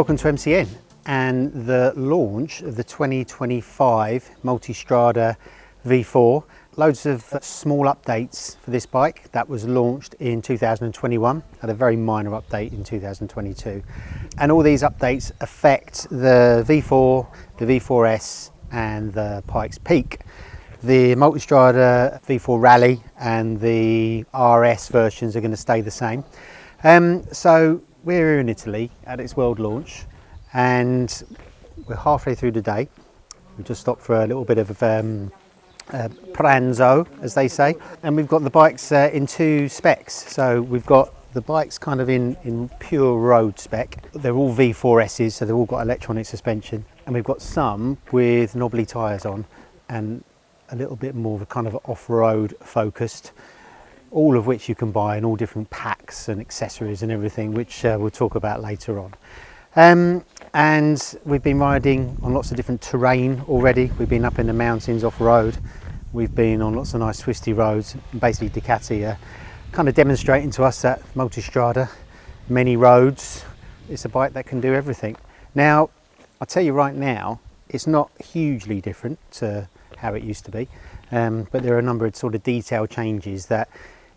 Welcome to MCN and the launch of the 2025 Multistrada V4. Loads of small updates for this bike that was launched in 2021, had a very minor update in 2022. And all these updates affect the V4, the V4S and the Pikes Peak. The Multistrada V4 Rally and the RS versions are going to stay the same. So we're here in Italy at its world launch and we're halfway through the day. We just stopped for a little bit of pranzo, as they say, and we've got the bikes in two specs. So we've got the bikes kind of in pure road spec. They're all V4Ss, so they've all got electronic suspension, and we've got some with knobbly tyres on and a little bit more of a kind of off-road focused, all of which you can buy in all different packs and accessories and everything, which we'll talk about later on. And we've been riding on lots of different terrain already. We've been up in the mountains off-road. We've been on lots of nice twisty roads. Basically Ducati are kind of demonstrating to us that Multistrada, many roads, it's a bike that can do everything. Now, I'll tell you right now, it's not hugely different to how it used to be, but there are a number of sort of detail changes that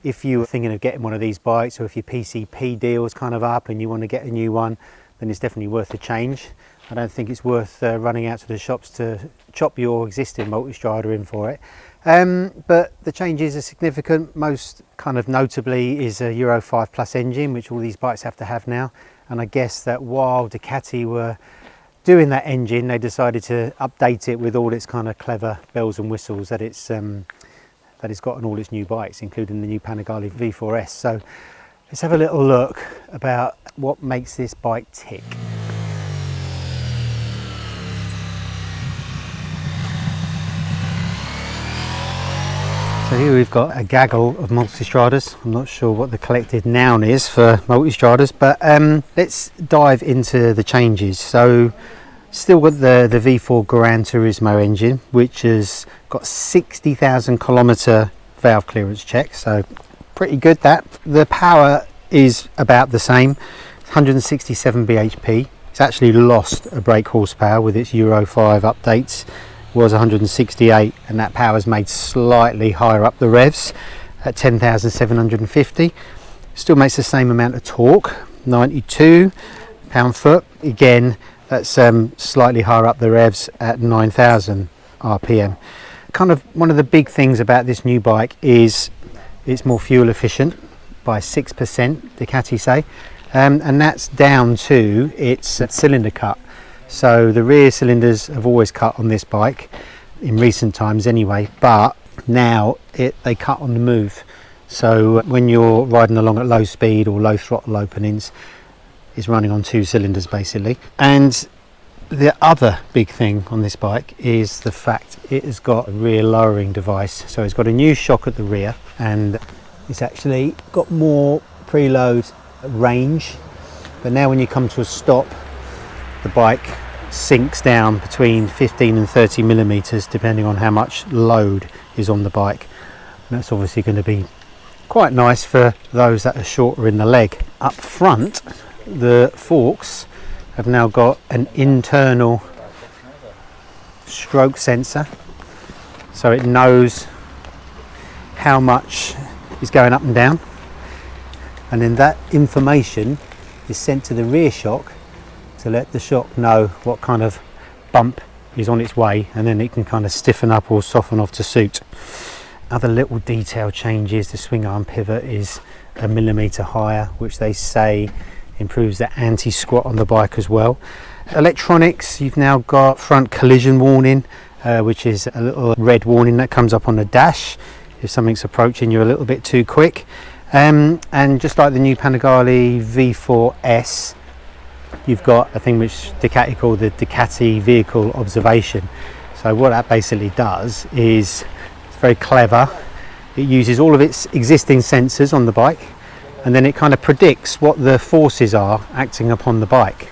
if you're thinking of getting one of these bikes, or if your PCP deal is kind of up and you want to get a new one, then it's definitely worth a change. I don't think it's worth running out to the shops to chop your existing Multistrada in for it. But the changes are significant. Most kind of notably is a Euro 5 Plus engine, which all these bikes have to have now. And I guess that while Ducati were doing that engine, they decided to update it with all its kind of clever bells and whistles that it's got on all its new bikes, including the new Panigale V4S. So let's have a little look about what makes this bike tick. So here we've got a gaggle of Multistradas. I'm not sure what the collected noun is for Multistradas, but let's dive into the changes. So still got the V4 Gran Turismo engine, which has got 60,000 kilometre valve clearance check, so pretty good that. The power is about the same, 167 bhp. It's actually lost a brake horsepower with its Euro 5 updates. It was 168, and that power's made slightly higher up the revs at 10,750. Still makes the same amount of torque, 92 pound-foot. Again, that's slightly higher up the revs at 9,000 RPM. Kind of one of the big things about this new bike is it's more fuel efficient by 6%, Ducati say, and that's down to its cylinder cut. So the rear cylinders have always cut on this bike in recent times anyway, but now they cut on the move. So when you're riding along at low speed or low throttle openings, it's running on two cylinders basically. And the other big thing on this bike is the fact it has got a rear lowering device. So it's got a new shock at the rear, and it's actually got more preload range. But now when you come to a stop, the bike sinks down between 15 and 30 millimeters depending on how much load is on the bike. And that's obviously going to be quite nice for those that are shorter in the leg. Up front, the forks have now got an internal stroke sensor, so it knows how much is going up and down, and then that information is sent to the rear shock to let the shock know what kind of bump is on its way, and then it can kind of stiffen up or soften off to suit. Other little detail changes, the swing arm pivot is a millimetre higher, which they say improves the anti-squat on the bike as well. Electronics, you've now got front collision warning, which is a little red warning that comes up on the dash if something's approaching you a little bit too quick. And just like the new Panigale V4S, you've got a thing which Ducati call the Ducati vehicle observation. So what that basically does is, it's very clever. It uses all of its existing sensors on the bike, and then it kind of predicts what the forces are acting upon the bike.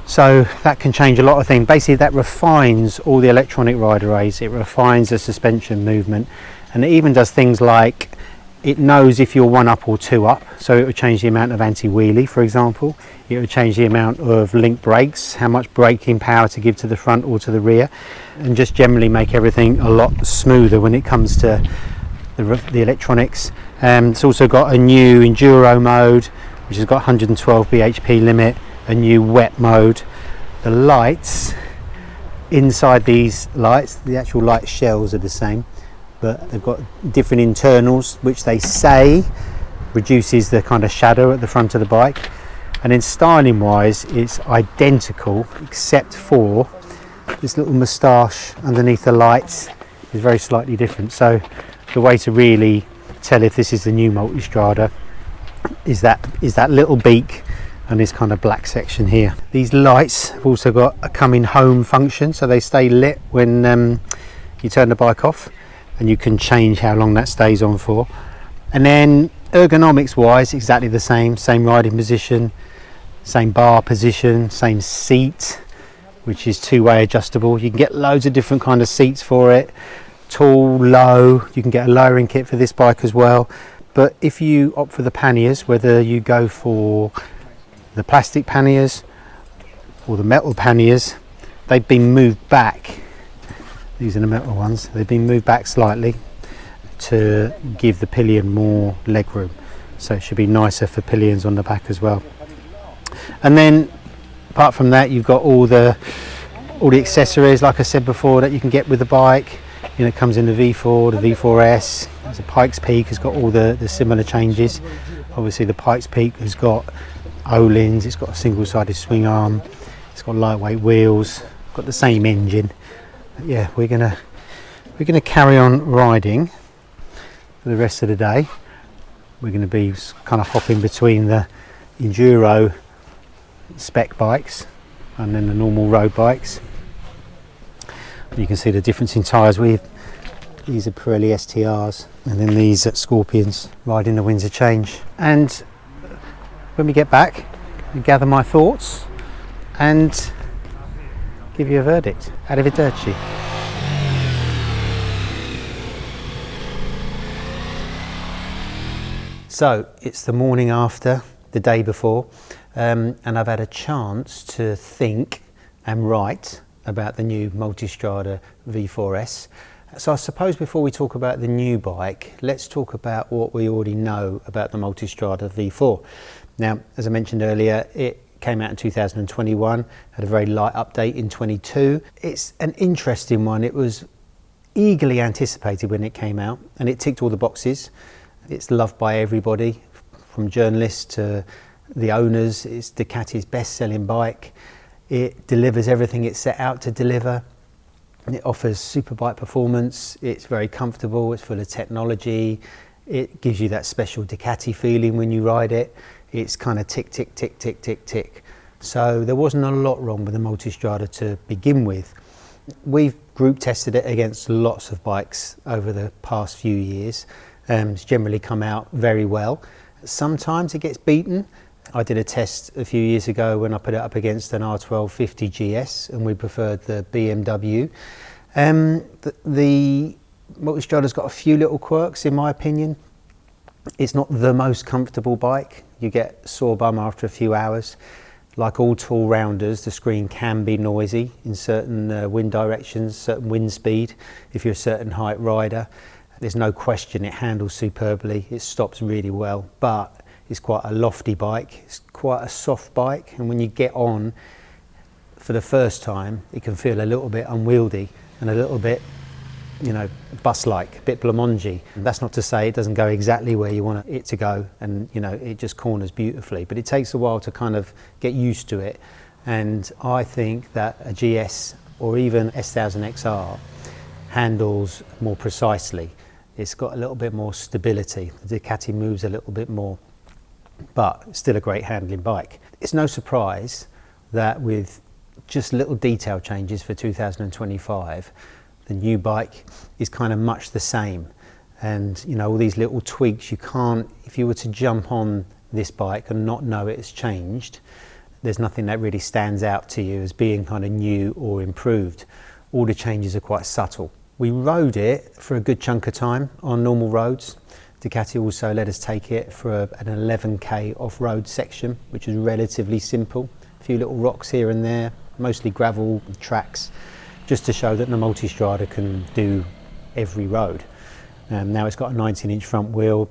So that can change a lot of things. Basically that refines all the electronic rider aids, it refines the suspension movement, and it even does things like It knows if you're 1 up or 2 up, so it will change the amount of anti-wheelie, for example. It will change the amount of link brakes, how much braking power to give to the front or to the rear, and just generally make everything a lot smoother when it comes to the electronics. It's also got a new enduro mode, which has got 112 bhp limit, a new wet mode. The lights inside these lights, the actual light shells are the same, but they've got different internals, which they say reduces the kind of shadow at the front of the bike. And then styling wise, it's identical except for this little moustache underneath the lights is very slightly different. So the way to really tell if this is the new Multistrada is that little beak and this kind of black section here. These lights have also got a coming home function, so they stay lit when you turn the bike off, and you can change how long that stays on for. And then ergonomics wise, exactly the same riding position, same bar position, same seat, which is 2-way adjustable. You can get loads of different kind of seats for it, tall, low. You can get a lowering kit for this bike as well. But if you opt for the panniers, whether you go for the plastic panniers or the metal panniers, they've been moved back. These are the metal ones. They've been moved back slightly to give the pillion more leg room, so it should be nicer for pillions on the back as well. And then apart from that, you've got all the accessories, like I said before, that you can get with the bike. You know, it comes in the V4, the V4S. There's a Pikes Peak has got all the similar changes. Obviously the Pikes Peak has got Öhlins, it's got a single-sided swing arm, it's got lightweight wheels, got the same engine. But yeah, we're gonna carry on riding for the rest of the day. We're going to be kind of hopping between the enduro spec bikes and then the normal road bikes. You can see the difference in tyres. These are Pirelli STRs, and then these at Scorpions, riding the Windsor Change. And when we get back, we gather my thoughts and give you a verdict. Arrivederci. So it's the morning after, the day before, and I've had a chance to think and write about the new Multistrada V4S. So I suppose before we talk about the new bike, let's talk about what we already know about the Multistrada V4. Now, as I mentioned earlier, it came out in 2021, had a very light update in 22. It's an interesting one. It was eagerly anticipated when it came out, and it ticked all the boxes. It's loved by everybody, from journalists to the owners. It's Ducati's best-selling bike. It delivers everything it's set out to deliver. It offers superbike performance. It's very comfortable. It's full of technology. It gives you that special Ducati feeling when you ride it. It's kind of tick, tick, tick, tick, tick, tick. So there wasn't a lot wrong with the Multistrada to begin with. We've group tested it against lots of bikes over the past few years. It's generally come out very well. Sometimes it gets beaten. I did a test a few years ago when I put it up against an R1250 GS, and we preferred the BMW. The Multistrada's got a few little quirks in my opinion. It's not the most comfortable bike. You get sore bum after a few hours. Like all tall rounders, the screen can be noisy in certain wind directions, certain wind speed, if you're a certain height rider. There's no question it handles superbly, it stops really well, but it's quite a lofty bike, it's quite a soft bike, and when you get on for the first time, it can feel a little bit unwieldy and a little bit, you know, bus-like, a bit blancmangy. That's not to say it doesn't go exactly where you want it to go, and you know, it just corners beautifully, but it takes a while to kind of get used to it. And I think that a GS or even S1000XR handles more precisely. It's got a little bit more stability. The Ducati moves a little bit more, but it's still a great handling bike. It's no surprise that with just little detail changes for 2025, the new bike is kind of much the same. And you know, all these little tweaks, you can't, if you were to jump on this bike and not know it has changed, there's nothing that really stands out to you as being kind of new or improved. All the changes are quite subtle. We rode it for a good chunk of time on normal roads, Ducati also let us take it for an 11k off-road section, which was relatively simple. A few little rocks here and there, mostly gravel tracks, just to show that the Multistrada can do every road. Now it's got a 19-inch front wheel.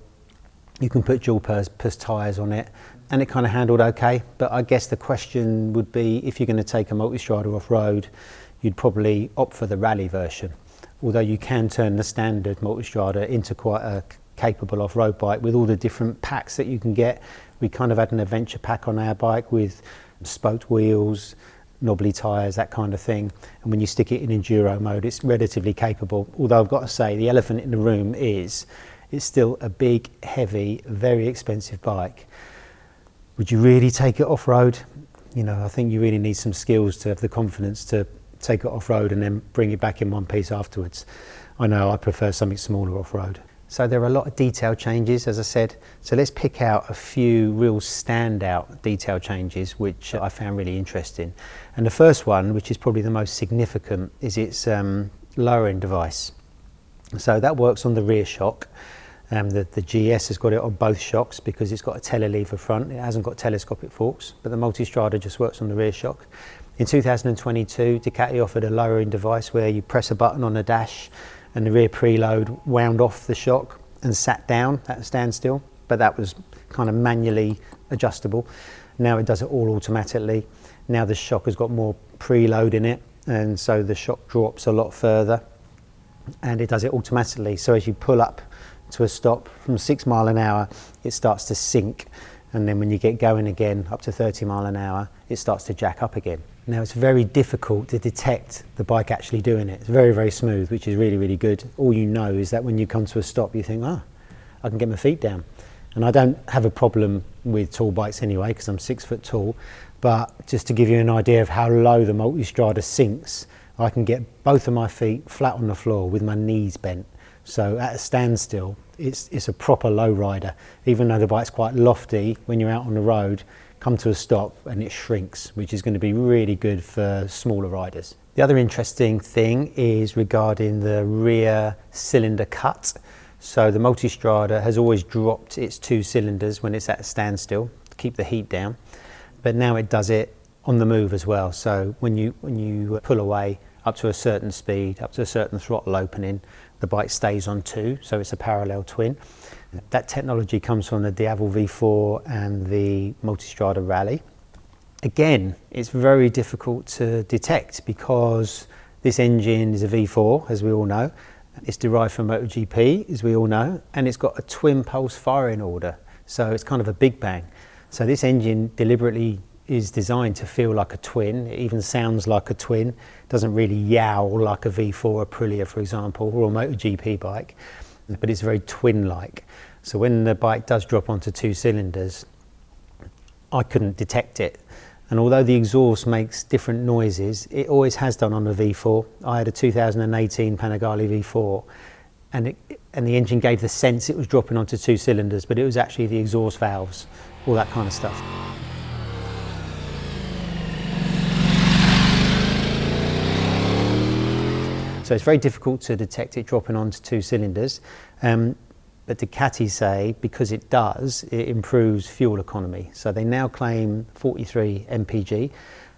You can put dual purpose tyres on it, and it kind of handled okay. But I guess the question would be, if you're going to take a Multistrada off-road, you'd probably opt for the rally version. Although you can turn the standard Multistrada into quite a capable off-road bike with all the different packs that you can get. We kind of had an adventure pack on our bike with spoked wheels, knobbly tyres, that kind of thing. And when you stick it in enduro mode, it's relatively capable. Although I've got to say, the elephant in the room is it's still a big, heavy, very expensive bike. Would you really take it off-road? You know, I think you really need some skills to have the confidence to take it off-road and then bring it back in one piece afterwards. I know I prefer something smaller off-road. So there are a lot of detail changes, as I said. So let's pick out a few real standout detail changes which I found really interesting. And the first one, which is probably the most significant, is its lowering device. So that works on the rear shock. The GS has got it on both shocks because it's got a telelever front. It hasn't got telescopic forks, but the Multistrada just works on the rear shock. In 2022, Ducati offered a lowering device where you press a button on the dash and the rear preload wound off the shock and sat down at a standstill, but that was kind of manually adjustable. Now it does it all automatically. Now the shock has got more preload in it, and so the shock drops a lot further, and it does it automatically. So as you pull up to a stop from 6 miles an hour, it starts to sink, and then when you get going again up to 30 miles an hour, it starts to jack up again. Now it's very difficult to detect the bike actually doing it. It's very, very smooth, which is really, really good. All you know is that when you come to a stop, you think, I can get my feet down. And I don't have a problem with tall bikes anyway, because I'm 6 foot tall. But just to give you an idea of how low the Multistrada sinks, I can get both of my feet flat on the floor with my knees bent. So at a standstill, it's a proper low rider. Even though the bike's quite lofty, when you're out on the road, come to a stop and it shrinks, which is going to be really good for smaller riders. The other interesting thing is regarding the rear cylinder cut. So the Multistrada has always dropped its 2 cylinders when it's at a standstill to keep the heat down, but now it does it on the move as well. So when you pull away up to a certain speed, up to a certain throttle opening, the bike stays on 2, so it's a parallel twin. That technology comes from the Diavel V4 and the Multistrada Rally. Again, it's very difficult to detect because this engine is a V4, as we all know. It's derived from MotoGP, as we all know, and it's got a twin pulse firing order, so it's kind of a big bang. So this engine deliberately is designed to feel like a twin. It even sounds like a twin. It doesn't really yowl like a V4 Aprilia, for example, or a MotoGP bike, but it's very twin-like. So when the bike does drop onto 2 cylinders, I couldn't detect it. And although the exhaust makes different noises, it always has done on the V4. I had a 2018 Panigale V4, and the engine gave the sense it was dropping onto 2 cylinders, but it was actually the exhaust valves, all that kind of stuff. So it's very difficult to detect it dropping onto 2 cylinders. But Ducati say because it does, it improves fuel economy. So they now claim 43 mpg,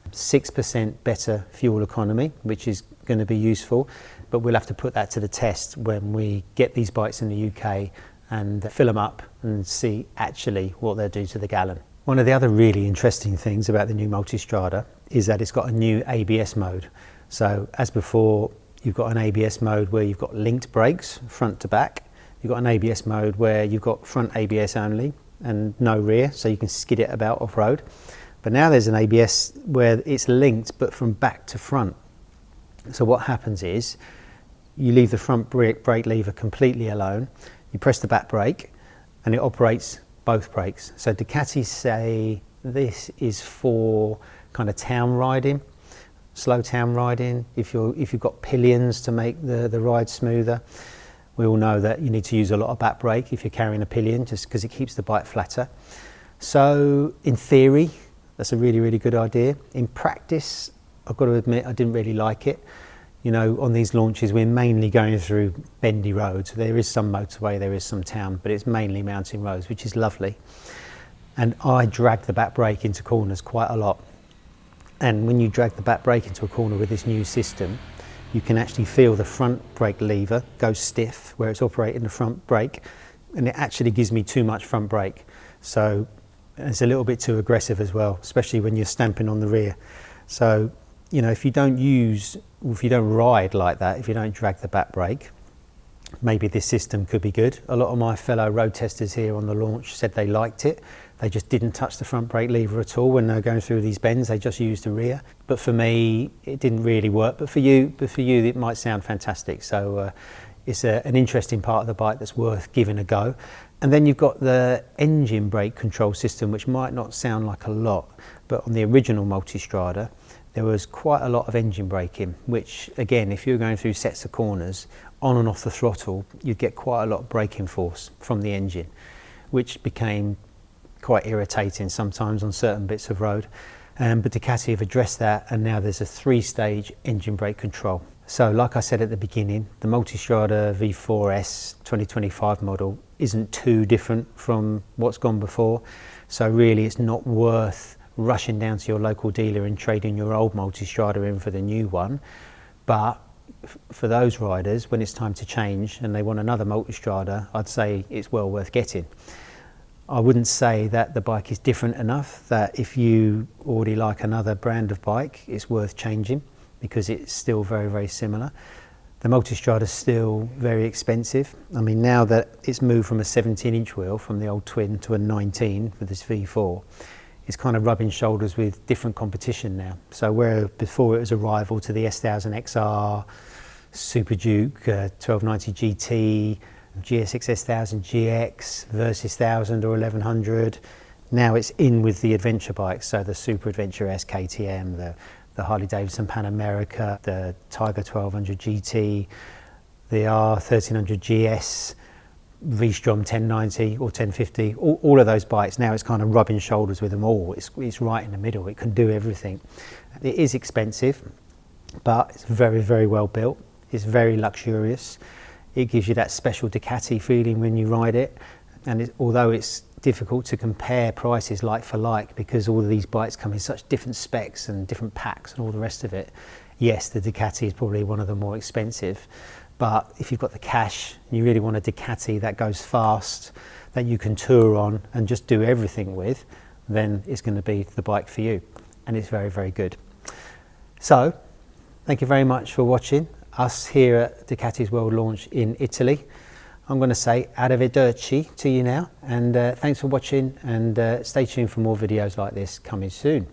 6% better fuel economy, which is going to be useful. But we'll have to put that to the test when we get these bikes in the UK and fill them up and see actually what they'll do to the gallon. One of the other really interesting things about the new Multistrada is that it's got a new ABS mode. So as before, you've got an ABS mode where you've got linked brakes front to back. You've got an ABS mode where you've got front ABS only and no rear, so you can skid it about off-road. But now there's an ABS where it's linked but from back to front. So what happens is you leave the front brake lever completely alone, you press the back brake and it operates both brakes. So Ducati say this is for kind of town riding, slow town riding, if you've got pillions to make the ride smoother. We all know that you need to use a lot of back brake if you're carrying a pillion, just because it keeps the bike flatter. So in theory, that's a really, really good idea. In practice, I've got to admit, I didn't really like it. You know, on these launches we're mainly going through bendy roads. There is some motorway, there is some town, but it's mainly mountain roads, which is lovely. And I drag the back brake into corners quite a lot. And when you drag the back brake into a corner with this new system, you can actually feel the front brake lever go stiff where it's operating the front brake, and it actually gives me too much front brake. So it's a little bit too aggressive as well, especially when you're stamping on the rear. So, you know, if you don't ride like that, if you don't drag the back brake, maybe this system could be good. A lot of my fellow road testers here on the launch said they liked it. They just didn't touch the front brake lever at all when they're going through these bends. They just used the rear. But for me, it didn't really work. But for you, it might sound fantastic. So it's an interesting part of the bike that's worth giving a go. And then you've got the engine brake control system, which might not sound like a lot, but on the original Multistrada, there was quite a lot of engine braking, which again, if you're going through sets of corners, on and off the throttle, you'd get quite a lot of braking force from the engine, which became quite irritating sometimes on certain bits of road. But Ducati have addressed that, and now there's a 3-stage engine brake control. So like I said at the beginning, the Multistrada V4S 2025 model isn't too different from what's gone before. So really it's not worth rushing down to your local dealer and trading your old Multistrada in for the new one. But for those riders, when it's time to change and they want another Multistrada, I'd say it's well worth getting. I wouldn't say that the bike is different enough that if you already like another brand of bike, it's worth changing, because it's still very, very similar. The Multistrada is still very expensive. I mean, now that it's moved from a 17-inch wheel from the old Twin to a 19 with this V4, it's kind of rubbing shoulders with different competition now. So where before it was a rival to the S1000 XR, Super Duke, 1290 GT, GSX S1000 GX, Versys 1000 or 1100, now it's in with the adventure bikes. So the Super Adventure S KTM, the Harley Davidson Pan America, the Tiger 1200 GT, the R1300 GS, V-Strom 1090 or 1050, all of those bikes, now it's kind of rubbing shoulders with them all. It's right in the middle, it can do everything. It is expensive, but it's very, very well built. It's very luxurious. It gives you that special Ducati feeling when you ride it. And although it's difficult to compare prices like for like, because all of these bikes come in such different specs and different packs and all the rest of it, yes, the Ducati is probably one of the more expensive. But if you've got the cash, you really want a Ducati that goes fast, that you can tour on and just do everything with, then it's going to be the bike for you. And it's very, very good. So, thank you very much for watching us here at Ducati's World Launch in Italy. I'm going to say arrivederci to you now, and thanks for watching, and stay tuned for more videos like this coming soon.